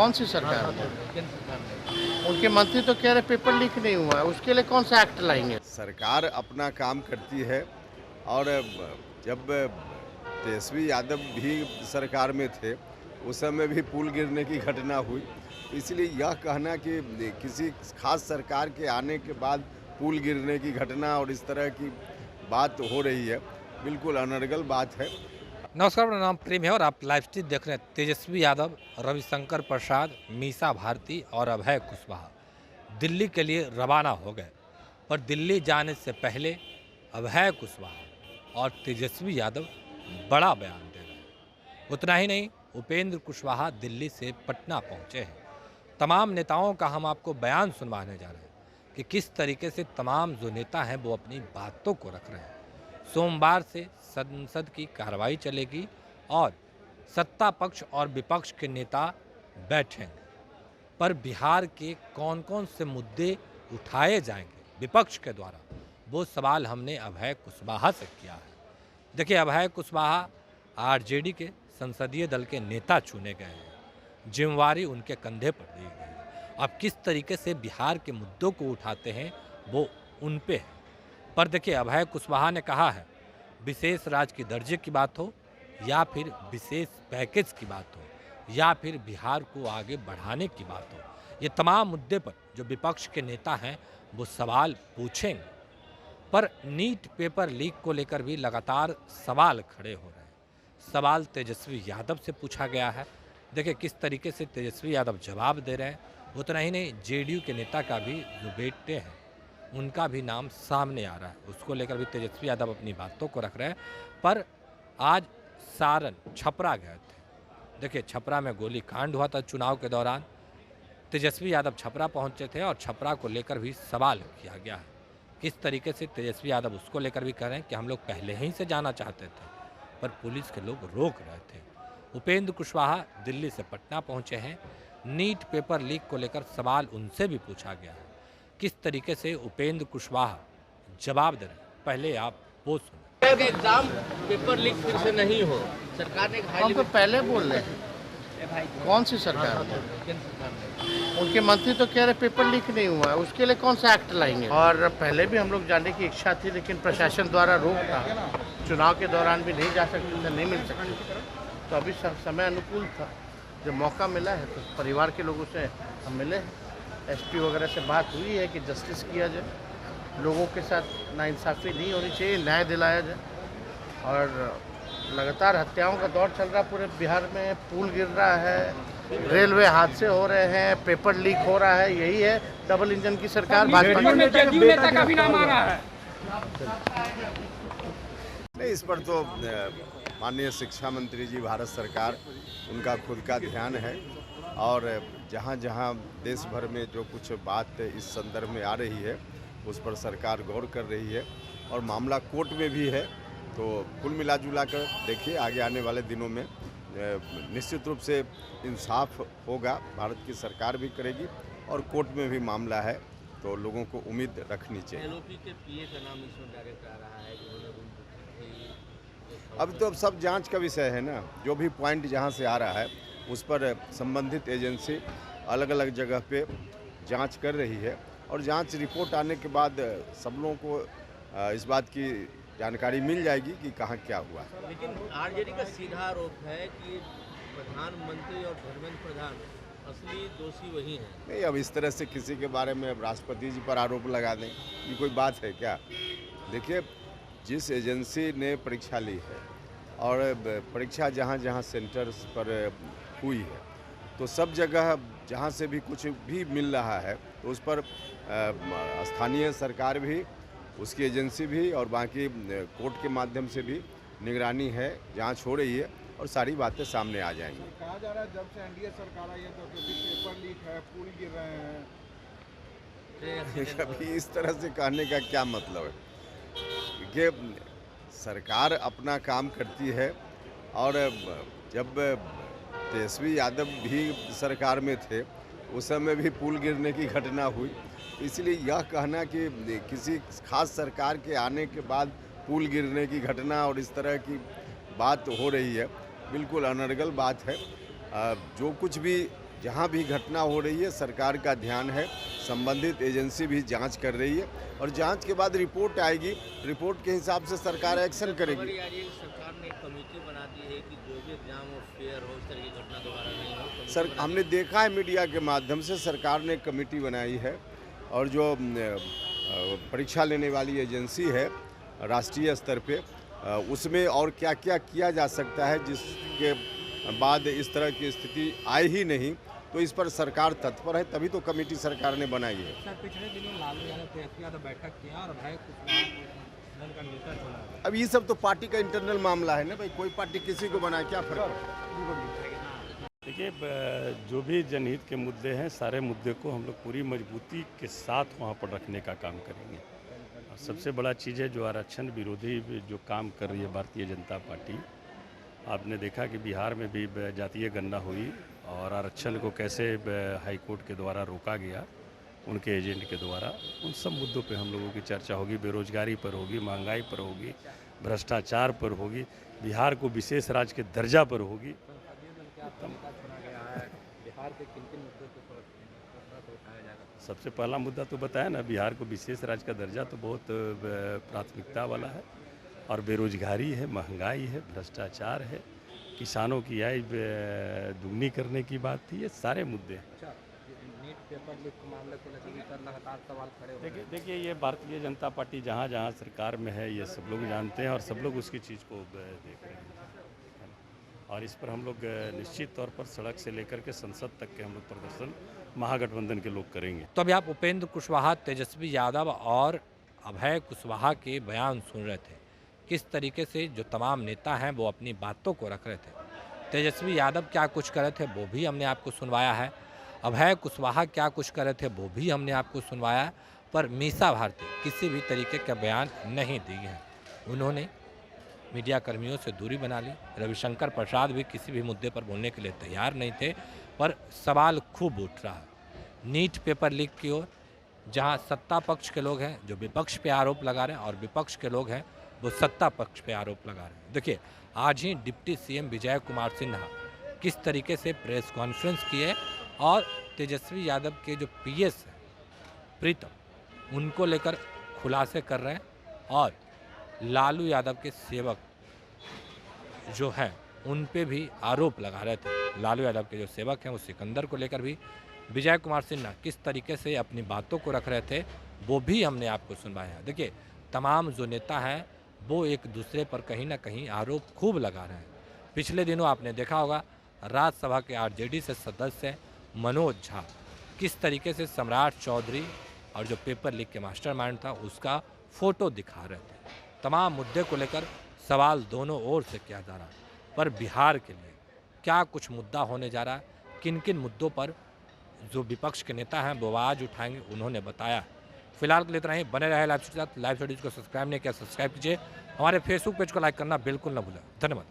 कौन सी सरकार में? उनके मंत्री तो कह रहे पेपर लीक नहीं हुआ है, उसके लिए कौन सा एक्ट लाएंगे? सरकार अपना काम करती है और जब तेजस्वी यादव भी सरकार में थे उस समय भी पुल गिरने की घटना हुई। इसलिए यह कहना कि किसी खास सरकार के आने के बाद पुल गिरने की घटना और इस तरह की बात हो रही है, बिल्कुल अनर्गल बात है। नमस्कार, मेरा नाम प्रेम है और आप लाइव स्ट्रीम देख रहे हैं। तेजस्वी यादव, रविशंकर प्रसाद, मीसा भारती और अभय कुशवाहा दिल्ली के लिए रवाना हो गए। पर दिल्ली जाने से पहले अभय कुशवाहा और तेजस्वी यादव बड़ा बयान दे रहे हैं। उतना ही नहीं, उपेंद्र कुशवाहा दिल्ली से पटना पहुंचे हैं। तमाम नेताओं का हम आपको बयान सुनवाने जा रहे हैं कि किस तरीके से तमाम जो नेता हैं वो अपनी बातों को रख रहे हैं। सोमवार से संसद की कार्रवाई चलेगी और सत्ता पक्ष और विपक्ष के नेता बैठेंगे। पर बिहार के कौन कौन से मुद्दे उठाए जाएंगे विपक्ष के द्वारा, वो सवाल हमने अभय कुशवाहा से किया है। देखिए, अभय कुशवाहा आरजेडी के संसदीय दल के नेता चुने गए हैं, जिम्मेवारी उनके कंधे पर दी गई है। अब किस तरीके से बिहार के मुद्दों को उठाते हैं वो उन पे है। पर देखिए, अभय कुशवाहा ने कहा है, विशेष राज्य की दर्जे की बात हो या फिर विशेष पैकेज की बात हो या फिर बिहार को आगे बढ़ाने की बात हो, ये तमाम मुद्दे पर जो विपक्ष के नेता हैं वो सवाल पूछेंगे। पर नीट पेपर लीक को लेकर भी लगातार सवाल खड़े हो रहे हैं। सवाल तेजस्वी यादव से पूछा गया है। देखिए किस तरीके से तेजस्वी यादव जवाब दे रहे हैं। उतना ही नहीं, जेडीयू के नेता का भी जो बेटे हैं उनका भी नाम सामने आ रहा है, उसको लेकर भी तेजस्वी यादव अपनी बातों को रख रहे हैं। पर आज सारण छपरा गए थे। देखिए, छपरा में गोली कांड हुआ था चुनाव के दौरान। तेजस्वी यादव छपरा पहुंचे थे और छपरा को लेकर भी सवाल किया गया है। किस तरीके से तेजस्वी यादव उसको लेकर भी कह रहे हैं कि हम लोग पहले ही से जाना चाहते थे पर पुलिस के लोग रोक रहे थे। उपेंद्र कुशवाहा दिल्ली से पटना पहुंचे हैं। नीट पेपर लीक को लेकर सवाल उनसे भी पूछा गया है। किस तरीके से उपेंद्र कुशवाहा जवाब दे रहे हैं, पहले आप वो सुनो। एग्जाम पेपर लीक फिर से नहीं हो, सरकार ने हम तो पहले बोल रहे हैं, कौन सी सरकार में? उनके मंत्री तो कह रहे पेपर लीक नहीं हुआ है, उसके लिए कौन सा एक्ट लाएंगे? और पहले भी हम लोग जाने की इच्छा थी, लेकिन प्रशासन द्वारा रोक था। चुनाव के दौरान भी नहीं जा सकते थे, नहीं मिल सकते थे। तो अभी समय अनुकूल था, जब मौका मिला है तो परिवार के लोगों से हम मिले हैं। एसपी वगैरह से बात हुई है कि जस्टिस किया जाए, लोगों के साथ नाइंसाफ़ी नहीं होनी चाहिए, न्याय दिलाया जाए। और लगातार हत्याओं का दौर चल रहा है पूरे बिहार में, पुल गिर रहा है, रेलवे हादसे हो रहे हैं, पेपर लीक हो रहा है। यही है डबल इंजन की सरकार भाजपा का भी नाम आ रहा है। नहीं, इस पर तो माननीय शिक्षा मंत्री जी, भारत सरकार, उनका खुद का ध्यान है और जहाँ जहाँ देश भर में जो कुछ बात इस संदर्भ में आ रही है उस पर सरकार गौर कर रही है और मामला कोर्ट में भी है। तो कुल मिला जुला कर देखिए, आगे आने वाले दिनों में निश्चित रूप से इंसाफ होगा, भारत की सरकार भी करेगी और कोर्ट में भी मामला है तो लोगों को उम्मीद रखनी चाहिए। एलओपी के पीए का नाम इसमें डायरेक्ट आ रहा है। अब तो सब जांच का विषय है ना, जो भी पॉइंट जहां से आ रहा है उस पर संबंधित एजेंसी अलग अलग जगह पे जांच कर रही है और जांच रिपोर्ट आने के बाद सब लोगों को इस बात की जानकारी मिल जाएगी कि कहाँ क्या हुआ। लेकिन आरजेडी का सीधा आरोप है कि प्रधानमंत्री और धर्मेंद्र प्रधान असली दोषी वही हैं। नहीं, अब इस तरह से किसी के बारे में अब राष्ट्रपति जी पर आरोप लगा दें, ये कोई बात है क्या? देखिए, जिस एजेंसी ने परीक्षा ली है और परीक्षा जहाँ जहाँ सेंटर्स पर हुई है तो सब जगह जहाँ से भी कुछ भी मिल रहा है तो उस पर स्थानीय सरकार भी, उसकी एजेंसी भी और बाकी कोर्ट के माध्यम से भी निगरानी है, जांच हो रही है और सारी बातें सामने आ जाएंगी। कहा जा रहा है जब से एनडीए सरकार आई है तो पेपर लीक है, पुल गिर रहे हैं। अभी इस तरह से कहने का क्या मतलब है कि सरकार अपना काम करती है और जब तेजस्वी यादव भी सरकार में थे उस समय भी पुल गिरने की घटना हुई। इसलिए यह कहना कि किसी खास सरकार के आने के बाद पुल गिरने की घटना और इस तरह की बात हो रही है, बिल्कुल अनर्गल बात है। जो कुछ भी जहाँ भी घटना हो रही है सरकार का ध्यान है, संबंधित एजेंसी भी जांच कर रही है और जांच के बाद रिपोर्ट आएगी, रिपोर्ट के हिसाब से सरकार एक्शन करेगी। खबर ये आ रही है कि सरकार ने एक कमेटी बना दी है कि जो भी एग्जाम हो फेयर हो, इस तरह की घटना दोबारा नहीं हो। कमेटी सर बना हमने देखा है मीडिया के माध्यम से सरकार ने एक कमेटी बनाई है और जो परीक्षा लेने वाली एजेंसी है राष्ट्रीय स्तर पे उसमें और क्या क्या किया जा सकता है जिसके बाद इस तरह की स्थिति आए ही नहीं, तो इस पर सरकार तत्पर है, तभी तो कमेटी सरकार ने बनाई है। सर पिछले दिनों लालू यादव तेजस्वी यादव बैठक किया और अभय कुशवाहा दल का नेता चुना। अब ये सब तो पार्टी का इंटरनल मामला है ना भाई, कोई पार्टी किसी को बनाए क्या फर्क है। देखिए जो भी जनहित के मुद्दे हैं सारे मुद्दे को हम लोग पूरी मजबूती के साथ वहाँ पर रखने का काम करेंगे। और सबसे बड़ा चीज़ है जो आरक्षण विरोधी जो काम कर रही है भारतीय जनता पार्टी। आपने देखा कि बिहार में भी जातीय गणना हुई और आरक्षण को कैसे हाई कोर्ट के द्वारा रोका गया उनके एजेंट के द्वारा। उन सब मुद्दों पे हम लोगों की चर्चा होगी, बेरोजगारी पर होगी, महंगाई पर होगी, भ्रष्टाचार पर होगी, बिहार को विशेष राज्य के दर्जा पर होगी। सबसे पहला मुद्दा तो बताया ना, बिहार को विशेष राज्य का दर्जा तो बहुत प्राथमिकता वाला है और बेरोजगारी है, महंगाई है, भ्रष्टाचार है, किसानों की आय दुगनी करने की बात थी, ये सारे मुद्दे हैं। नीट पेपर लीक के मामले को लेकर लगातार सवाल खड़े हो रहे हैं। देखिए ये भारतीय जनता पार्टी जहाँ जहाँ सरकार में है ये सब लोग जानते हैं और सब लोग उसकी चीज़ को देख रहे हैं और इस पर हम लोग निश्चित तौर पर सड़क से लेकर के संसद तक के हम लोग प्रदर्शन महागठबंधन के लोग करेंगे। तो अभी आप उपेंद्र कुशवाहा, तेजस्वी यादव और अभय कुशवाहा के बयान सुन रहे थे। किस तरीके से जो तमाम नेता हैं वो अपनी बातों को रख रहे थे। तेजस्वी यादव क्या कुछ कर रहे थे वो भी हमने आपको सुनवाया है, अभय कुशवाहा क्या कुछ कर रहे थे वो भी हमने आपको सुनवाया है, पर मीसा भारती किसी भी तरीके का बयान नहीं दी है। उन्होंने मीडिया कर्मियों से दूरी बना ली। रविशंकर प्रसाद भी किसी भी मुद्दे पर बोलने के लिए तैयार नहीं थे, पर सवाल खूब उठ रहा है नीट पेपर लीक की ओर, जहां सत्ता पक्ष के लोग हैं जो विपक्ष पे आरोप लगा रहे हैं और विपक्ष के लोग हैं वो सत्ता पक्ष पे आरोप लगा रहे हैं। देखिए आज ही डिप्टी सीएम विजय कुमार सिन्हा किस तरीके से प्रेस कॉन्फ्रेंस किए और तेजस्वी यादव के जो पीएस हैं प्रीतम, उनको लेकर खुलासे कर रहे हैं और लालू यादव के सेवक जो हैं उन पे भी आरोप लगा रहे थे। लालू यादव के जो सेवक हैं वो सिकंदर को लेकर भी विजय कुमार सिन्हा किस तरीके से अपनी बातों को रख रहे थे वो भी हमने आपको सुनवाया। देखिए तमाम जो नेता हैं वो एक दूसरे पर कहीं ना कहीं आरोप खूब लगा रहे हैं। पिछले दिनों आपने देखा होगा राज्यसभा के आरजेडी से सदस्य मनोज झा किस तरीके से सम्राट चौधरी और जो पेपर लीक के मास्टरमाइंड था उसका फ़ोटो दिखा रहे थे। तमाम मुद्दे को लेकर सवाल दोनों ओर से किया जा रहा है, पर बिहार के लिए क्या कुछ मुद्दा होने जा रहा है, किन किन मुद्दों पर जो विपक्ष के नेता हैं वो आवाज़ उठाएंगे उन्होंने बताया। फिलहाल के लिए इतना ही। बने रहे लाइव स्टोरी के साथ। लाइव स्टोरीज को सब्सक्राइब नहीं किया सब्सक्राइब कीजिए। हमारे फेसबुक पेज को लाइक करना बिल्कुल न भूलें। धन्यवाद।